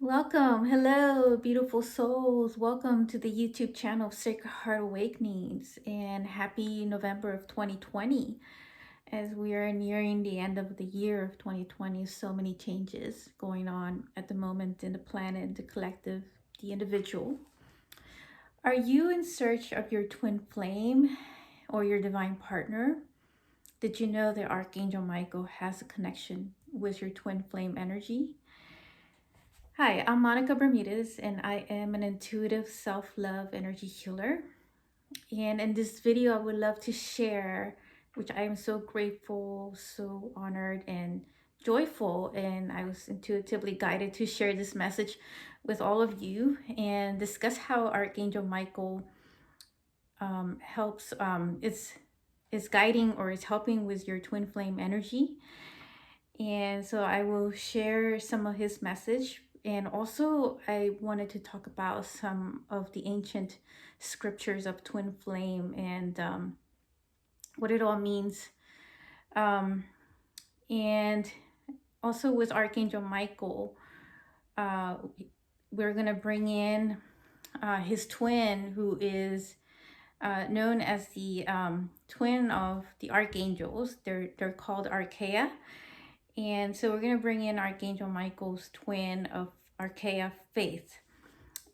Welcome. Hello, beautiful souls. Welcome to the YouTube channel of Sacred Heart Awakenings and happy November of 2020. As we are nearing the end of the year of 2020, so many changes going on at the moment in the planet, the collective, the individual. Are you in search of your twin flame or your divine partner? Did you know that Archangel Michael has a connection with your twin flame energy? Hi, I'm Monica Bermudez, and I am an intuitive self-love energy healer. And in this video, I would love to share, which I am so grateful, so honored, and joyful. And I was intuitively guided to share this message with all of you and discuss how Archangel Michael helps. Is guiding or is helping with your twin flame energy. And so I will share some of his message. And also, I wanted to talk about some of the ancient scriptures of twin flame and what it all means. And also, with Archangel Michael, uh, we're going to bring in his twin, who is known as the twin of the archangels. They're called Archeiai. And so we're going to bring in Archangel Michael's twin of Archeiai Faith.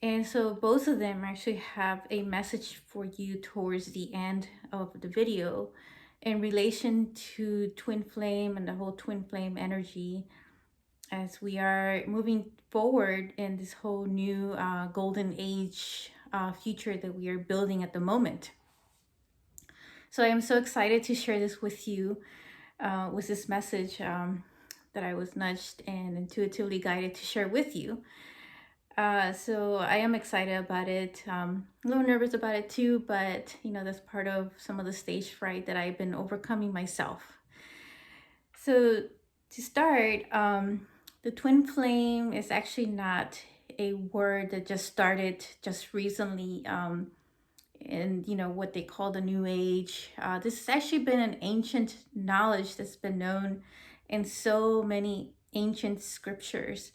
And so both of them actually have a message for you towards the end of the video in relation to twin flame and the whole twin flame energy as we are moving forward in this whole new golden age future that we are building at the moment. So I am so excited to share this with you with this message that I was nudged and intuitively guided to share with you. So I am excited about it. A little nervous about it too, but that's part of some of the stage fright that I've been overcoming myself. So to start, the twin flame is actually not a word that just started just recently in what they call the New Age. This has actually been an ancient knowledge that's been known in so many ancient scriptures,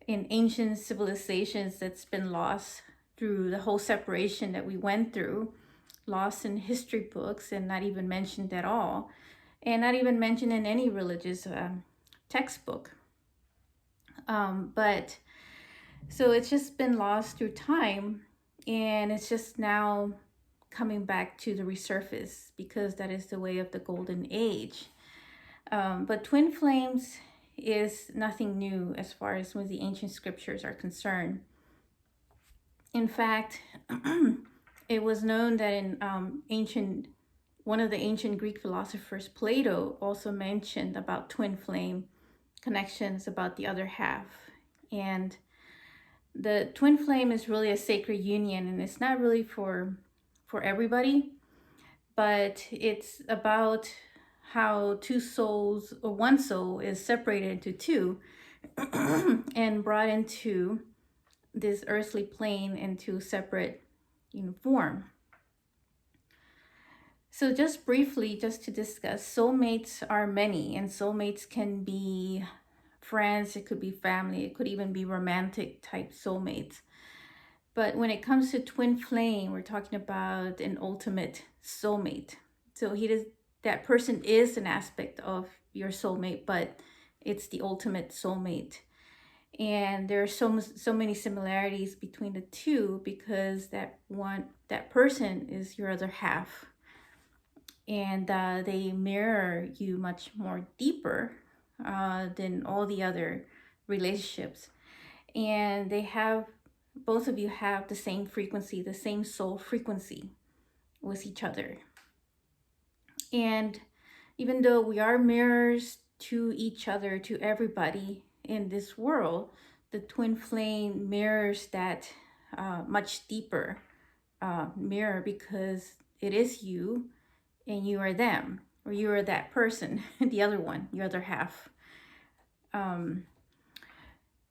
in ancient civilizations that's been lost through the whole separation that we went through, lost in history books and not even mentioned at all, and not even mentioned in any religious textbook. But so it's just been lost through time, and it's just now coming back to the resurface because that is the way of the golden age. But twin flames is nothing new as far as with the ancient scriptures are concerned. In fact, it was known that in one of the ancient Greek philosophers, Plato, also mentioned about twin flame connections about the other half. And the twin flame is really a sacred union, and it's not really for everybody, but it's about how two souls or one soul is separated into two and brought into this earthly plane into separate form. So just briefly, just to discuss, soulmates are many, and soulmates can be friends, it could be family, it could even be romantic type soulmates. But when it comes to twin flame, we're talking about an ultimate soulmate. So that person is an aspect of your soulmate, but it's the ultimate soulmate. And there are so many similarities between the two because that person is your other half, and they mirror you much more deeper than all the other relationships. And both of you have the same frequency, the same soul frequency with each other. And even though we are mirrors to each other, to everybody in this world, the twin flame mirrors that much deeper mirror, because it is you and you are them, or you are that person, the other one, your other half.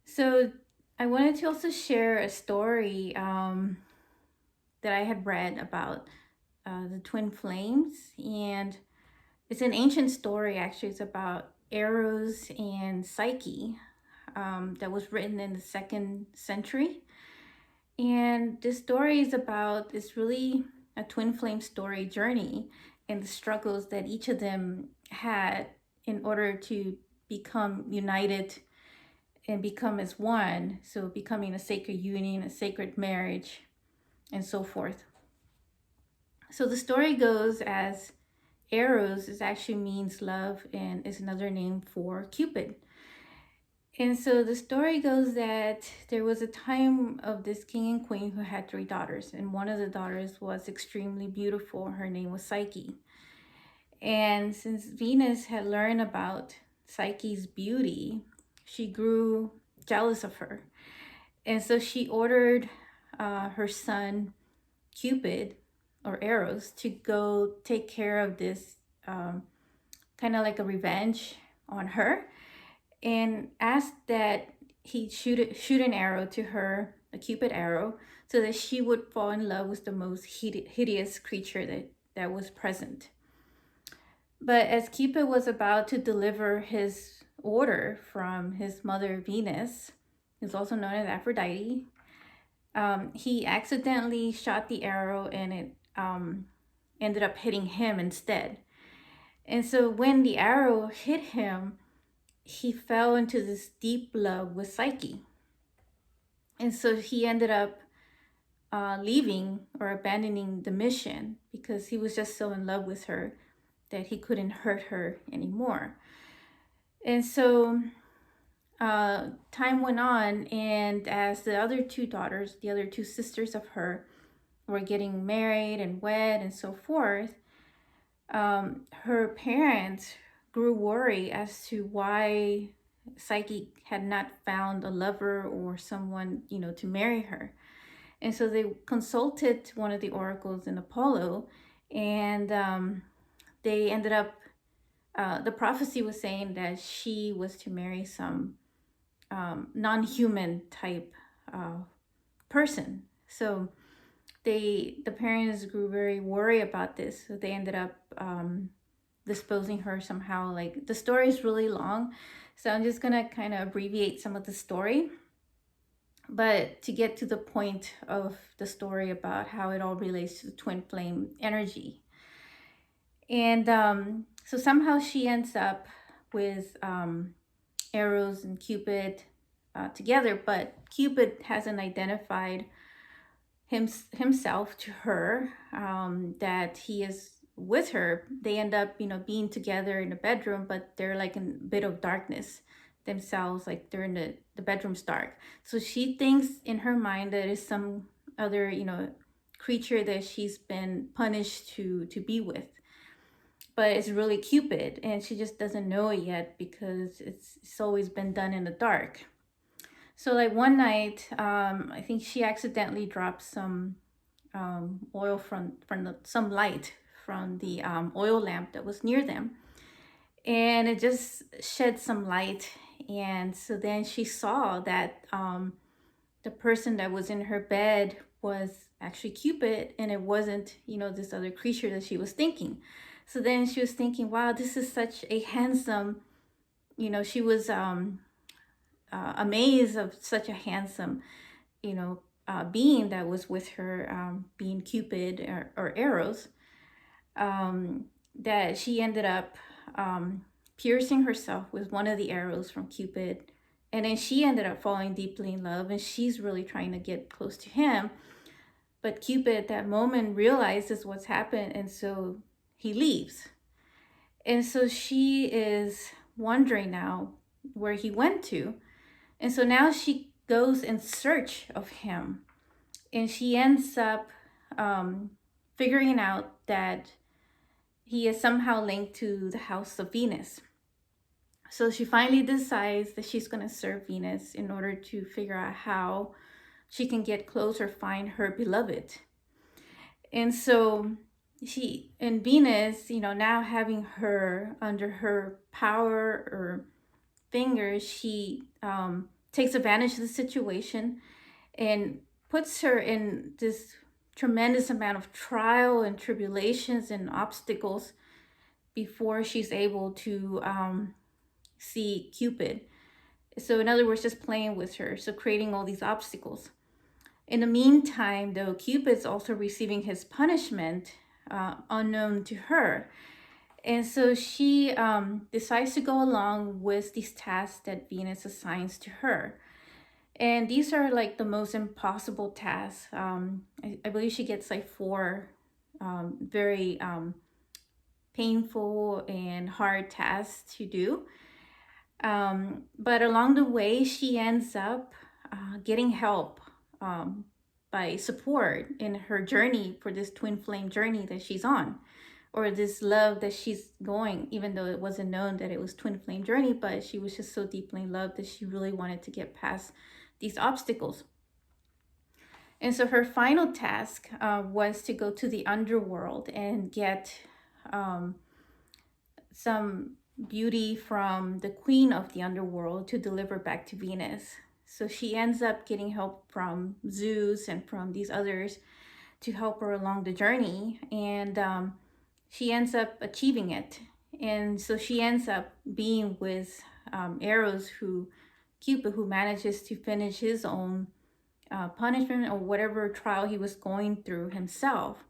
So I wanted to also share a story that I had read about the twin flames, and it's an ancient story. Actually, it's about Eros and Psyche. that was written in the 2nd century. And this story is about, it's really a twin flame story journey and the struggles that each of them had in order to become united and become as one. So becoming a sacred union, a sacred marriage, and so forth. So the story goes as Eros is actually means love and is another name for Cupid. And so the story goes that there was a time of this king and queen who had 3 daughters, and one of the daughters was extremely beautiful. Her name was Psyche. And since Venus had learned about Psyche's beauty, she grew jealous of her. And so she ordered her son Cupid, or Eros, to go take care of this kind of like a revenge on her, and asked that he shoot an arrow to her, a Cupid arrow, so that she would fall in love with the most hideous creature that was present. But as Cupid was about to deliver his order from his mother Venus, who's also known as Aphrodite, he accidentally shot the arrow, and it ended up hitting him instead. And so when the arrow hit him, he fell into this deep love with Psyche. And so he ended up leaving or abandoning the mission because he was just so in love with her that he couldn't hurt her anymore. And so time went on, and as the other 2 daughters, the other 2 sisters of her, were getting married and wed and so forth, her parents grew worried as to why Psyche had not found a lover or someone, to marry her. And so they consulted one of the oracles in Apollo, and they ended up, the prophecy was saying that she was to marry some non-human type person. So the parents grew very worried about this. So they ended up disposing her somehow. Like, the story is really long, so I'm just gonna kind of abbreviate some of the story, but to get to the point of the story about how it all relates to the twin flame energy. And so somehow she ends up with Eros and Cupid together, but Cupid hasn't identified himself to her, that he is with her. They end up, being together in the bedroom, but they're like in a bit of darkness themselves, like they're in the bedroom's dark. So she thinks in her mind that it's some other, creature that she's been punished to be with. But it's really Cupid, and she just doesn't know it yet because it's always been done in the dark. So like one night, I think she accidentally dropped some oil from some light from the oil lamp that was near them, and it just shed some light. And so then she saw that the person that was in her bed was actually Cupid, and it wasn't, this other creature that she was thinking. So then she was thinking, wow, this is such a handsome, she was amazed of such a handsome, being that was with her, being Cupid or Eros, that she ended up piercing herself with one of the arrows from Cupid. And then she ended up falling deeply in love, and she's really trying to get close to him. But Cupid at that moment realizes what's happened, and so he leaves. And so she is wondering now where he went to. And so now she goes in search of him. And she ends up figuring out that he is somehow linked to the house of Venus. So she finally decides that she's going to serve Venus in order to figure out how she can get close or find her beloved. And so she, and Venus, now having her under her power or fingers, she takes advantage of the situation and puts her in this tremendous amount of trial and tribulations and obstacles before she's able to see Cupid. So in other words, just playing with her, so creating all these obstacles. In the meantime, though, Cupid's also receiving his punishment unknown to her. And so she decides to go along with these tasks that Venus assigns to her. And these are like the most impossible tasks. I believe she gets like four very painful and hard tasks to do. But along the way, she ends up getting help by support in her journey for this twin flame journey that she's on, or this love that she's going, even though it wasn't known that it was twin flame journey, but she was just so deeply in love that she really wanted to get past these obstacles. And so her final task was to go to the underworld and get some beauty from the queen of the underworld to deliver back to Venus. So she ends up getting help from Zeus and from these others to help her along the journey. And she ends up achieving it. And so she ends up being with Eros, Cupid, who manages to finish his own punishment or whatever trial he was going through himself.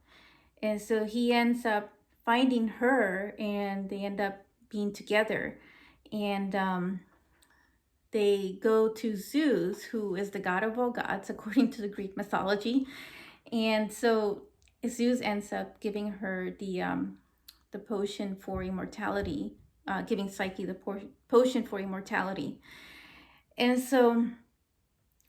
And so he ends up finding her, and they end up being together. And they go to Zeus, who is the god of all gods, according to the Greek mythology. And so Zeus ends up giving her the potion for immortality, giving Psyche the potion for immortality. And so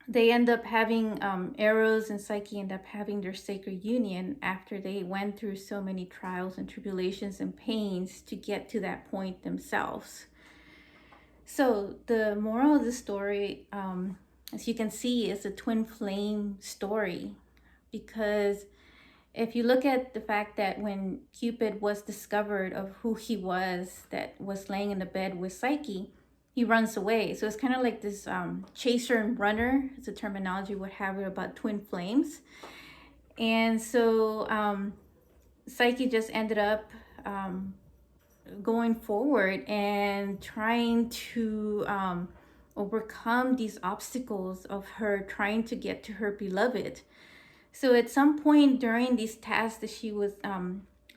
they end up having, Eros and Psyche end up having their sacred union after they went through so many trials and tribulations and pains to get to that point themselves. So the moral of the story, as you can see, is a twin flame story, because if you look at the fact that when Cupid was discovered of who he was, that was laying in the bed with Psyche, he runs away. So it's kind of like this chaser and runner. It's a terminology we would have it about twin flames. And so Psyche just ended up going forward and trying to overcome these obstacles of her trying to get to her beloved. So at some point during these tasks that she was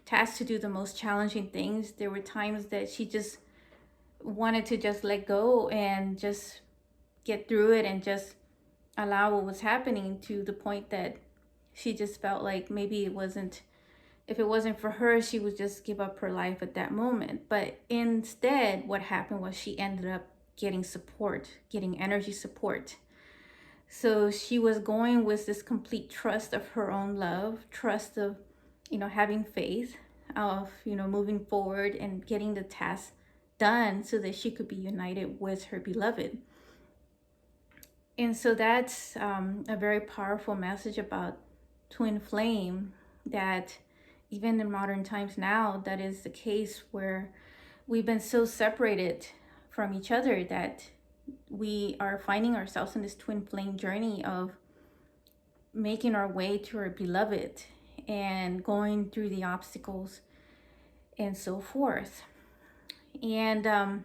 tasked to do the most challenging things, there were times that she just wanted to just let go and just get through it and just allow what was happening, to the point that she just felt like maybe if it wasn't for her, she would just give up her life at that moment. But instead, what happened was she ended up getting support, getting energy support. So she was going with this complete trust of her own love, trust of, having faith of, moving forward and getting the task done so that she could be united with her beloved. And so that's a very powerful message about twin flame, that even in modern times now, that is the case, where we've been so separated from each other that we are finding ourselves in this twin flame journey of making our way to our beloved and going through the obstacles and so forth. And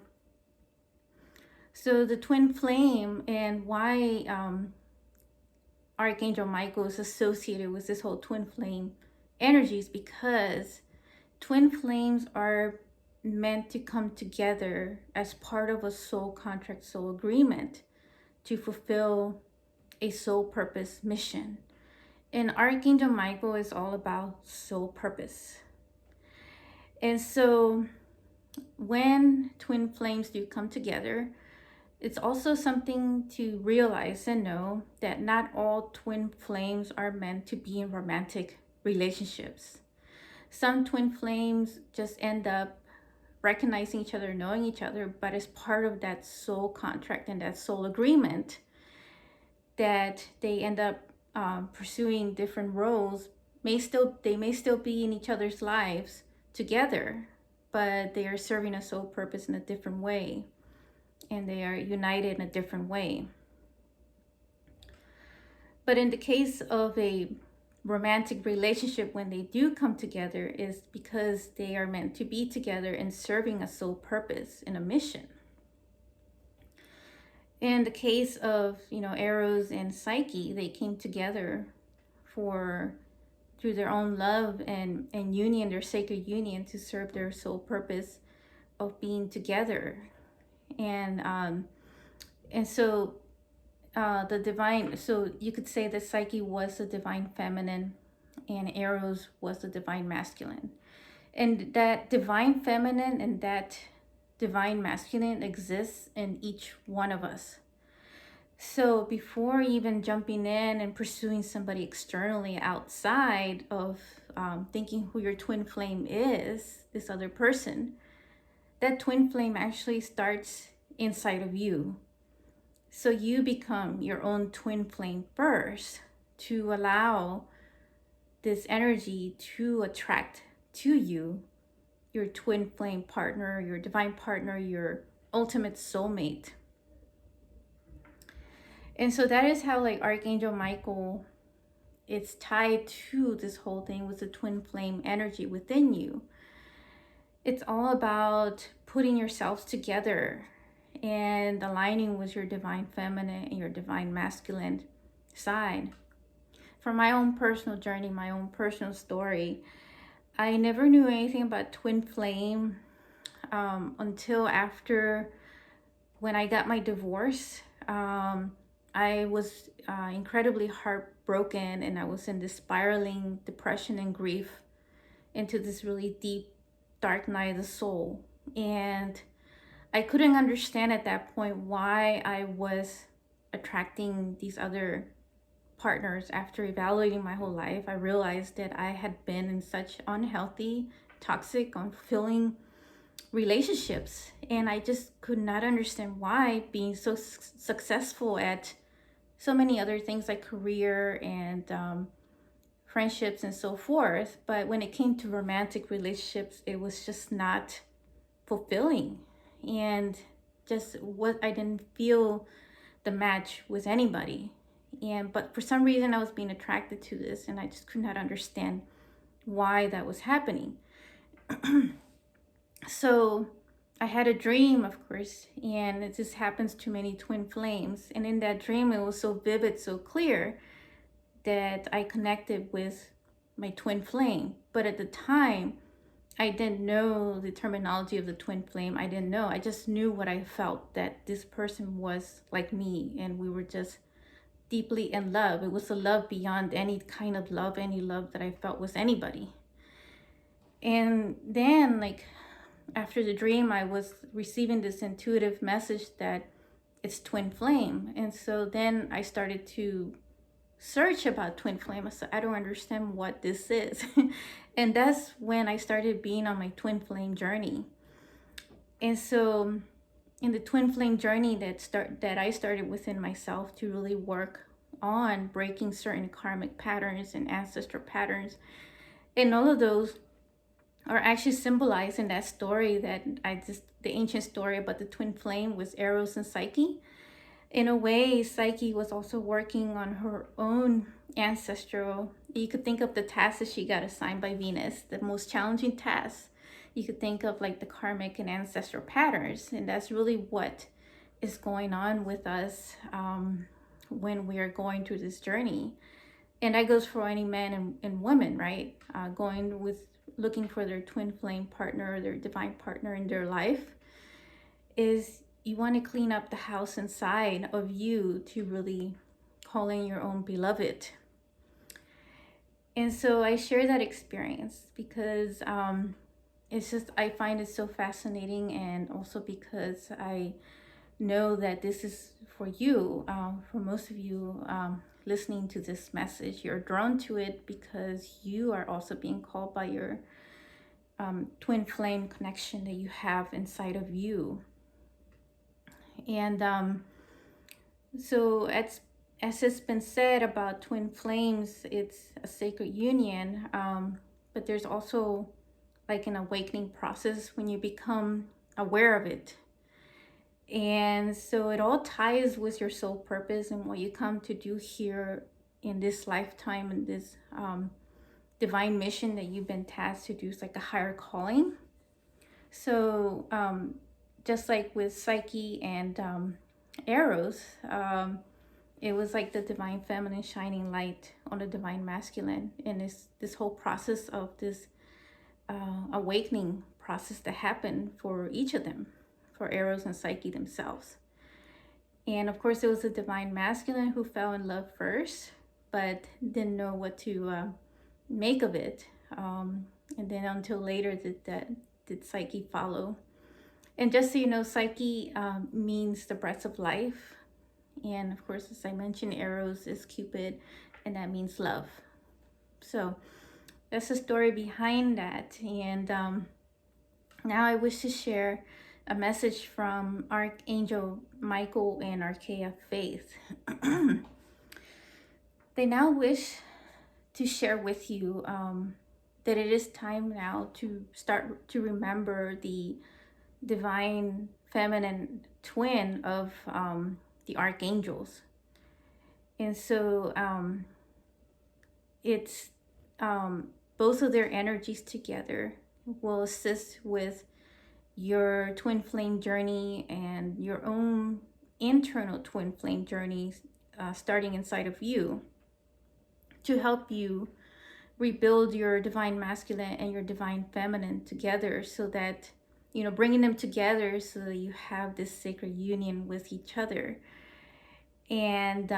so the twin flame, and why Archangel Michael is associated with this whole twin flame energies, because twin flames are meant to come together as part of a soul contract, soul agreement, to fulfill a soul purpose mission. And Archangel Michael is all about soul purpose. And so when twin flames do come together, it's also something to realize and know that not all twin flames are meant to be in romantic relationships. Some twin flames just end up recognizing each other, knowing each other, but as part of that soul contract and that soul agreement, that they end up pursuing different roles. They may still be in each other's lives together, but they are serving a soul purpose in a different way, and they are united in a different way. But in the case of a romantic relationship, when they do come together, is because they are meant to be together and serving a soul purpose and a mission. In the case of, Eros and Psyche, they came together for through their own love and union, their sacred union, to serve their sole purpose of being together. And so the divine, so you could say that Psyche was the divine feminine and Eros was the divine masculine. And that divine feminine and that divine masculine exists in each one of us. So before even jumping in and pursuing somebody externally outside of thinking who your twin flame is, this other person, that twin flame actually starts inside of you. So you become your own twin flame first to allow this energy to attract to you your twin flame partner, your divine partner, your ultimate soulmate. And so that is how like Archangel Michael, it's tied to this whole thing with the twin flame energy within you. It's all about putting yourselves together and aligning with your divine feminine and your divine masculine side. For my own personal journey, my own personal story, I never knew anything about twin flame until after when I got my divorce. I was incredibly heartbroken, and I was in this spiraling depression and grief into this really deep, dark night of the soul. And I couldn't understand at that point why I was attracting these other partners. After evaluating my whole life, I realized that I had been in such unhealthy, toxic, unfulfilling relationships, and I just could not understand why, being so successful at so many other things like career and friendships and so forth, but when it came to romantic relationships, it was just not fulfilling. And just what I didn't feel the match with anybody. But for some reason I was being attracted to this, and I just could not understand why that was happening. So I had a dream, of course, and it just happens to many twin flames. And in that dream, it was so vivid, so clear, that I connected with my twin flame. But at the time, I didn't know the terminology of the twin flame. I didn't know. I just knew what I felt, that this person was like me, and we were just deeply in love. It was a love beyond any kind of love, any love that I felt with anybody. And then, like, after the dream, I was receiving this intuitive message that it's twin flame. And so then I started to search about twin flame. I said, I don't understand what this is. And that's when I started being on my twin flame journey. And so in the twin flame journey that I started within myself to really work on breaking certain karmic patterns and ancestral patterns, and all of those are actually symbolized in that story that the ancient story about the twin flame with Eros and Psyche. In a way, Psyche was also working on her own ancestral. You could think of the tasks that she got assigned by Venus, the most challenging tasks. You could think of like the karmic and ancestral patterns, and that's really what is going on with us when we are going through this journey. And that goes for any man and woman, right? Looking for their twin flame partner, their divine partner in their life, is you want to clean up the house inside of you to really call in your own beloved. And so I share that experience because I find it so fascinating, and also because I know that this is for you, for most of you listening to this message. You're drawn to it because you are also being called by your twin flame connection that you have inside of you. And so as it's been said about twin flames, it's a sacred union, but there's also like an awakening process when you become aware of it. And so it all ties with your soul purpose and what you come to do here in this lifetime, and this divine mission that you've been tasked to do. Is like a higher calling. So just like with Psyche and arrows, it was like the divine feminine shining light on the divine masculine, and this whole process of this awakening process that happened for each of them, for Eros and Psyche themselves. And of course, it was the divine masculine who fell in love first, but didn't know what to make of it. And then until later did Psyche follow. And just so you know, Psyche means the breath of life. And of course, as I mentioned, Eros is Cupid, and that means love. So that's the story behind that. And now I wish to share a message from Archangel Michael and Archeiai Faith. They now wish to share with you that it is time now to start to remember the divine feminine twin of the archangels. And so it's both of their energies together will assist with your twin flame journey and your own internal twin flame journey starting inside of you, to help you rebuild your divine masculine and your divine feminine together, so that, you know, bringing them together so that you have this sacred union with each other, and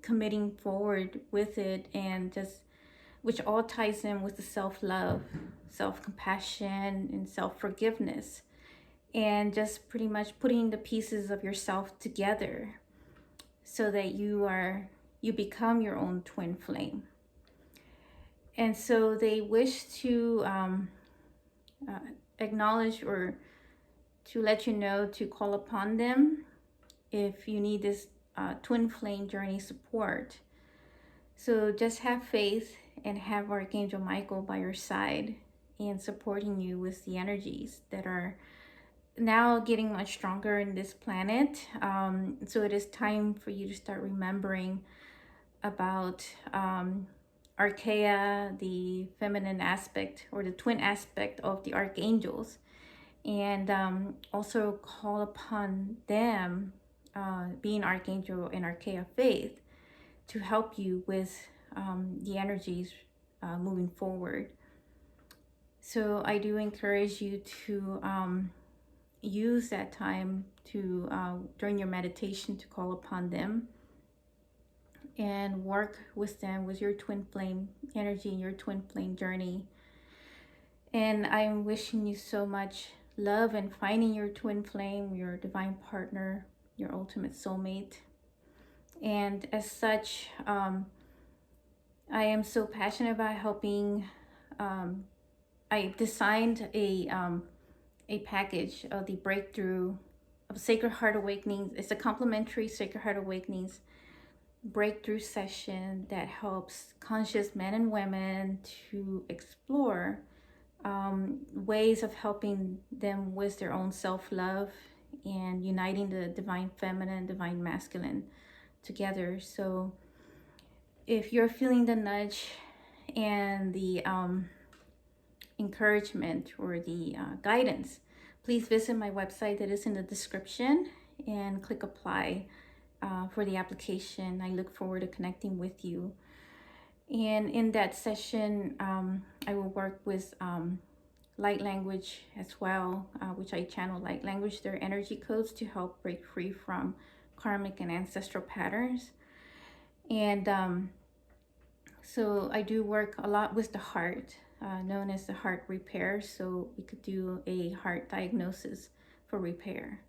committing forward with it, and just, which all ties in with the self-love, self-compassion, and self-forgiveness, and just pretty much putting the pieces of yourself together so that you become your own twin flame. And so they wish to acknowledge, or to let you know, to call upon them if you need this twin flame journey support. So just have faith and have Archangel Michael by your side and supporting you with the energies that are now getting much stronger in this planet. So it is time for you to start remembering about Archeiai, the feminine aspect or the twin aspect of the archangels, and also call upon them, being Archangel and Archeiai Faith, to help you with the energies moving forward. So I do encourage you to use that time to during your meditation to call upon them and work with them with your twin flame energy and your twin flame journey. And I'm wishing you so much love in finding your twin flame, your divine partner, your ultimate soulmate. And as such, I am so passionate about helping. I designed a package of the Breakthrough of Sacred Heart Awakenings. It's a complimentary Sacred Heart Awakenings breakthrough session that helps conscious men and women to explore ways of helping them with their own self-love and uniting the divine feminine and divine masculine together. So if you're feeling the nudge and the encouragement or the guidance, please visit my website that is in the description and click apply for the application. I look forward to connecting with you. And in that session, I will work with light language as well, which I channel light language, their energy codes, to help break free from karmic and ancestral patterns. And so I do work a lot with the heart, known as the heart repair. So we could do a heart diagnosis for repair.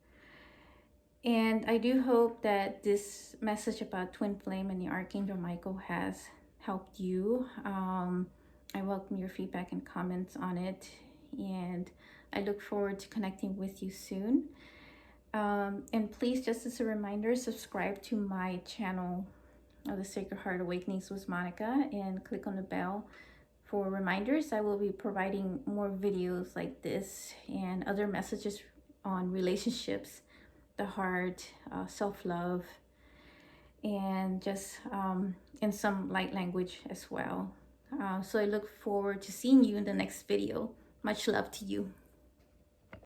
And I do hope that this message about twin flame and the Archangel Michael has helped you. I welcome your feedback and comments on it, and I look forward to connecting with you soon. And please, just as a reminder, subscribe to my channel of the Sacred Heart Awakenings with Monica, and click on the bell for reminders. I will be providing more videos like this and other messages on relationships, the heart, self-love, and just in some light language as well. So I look forward to seeing you in the next video. Much love to you.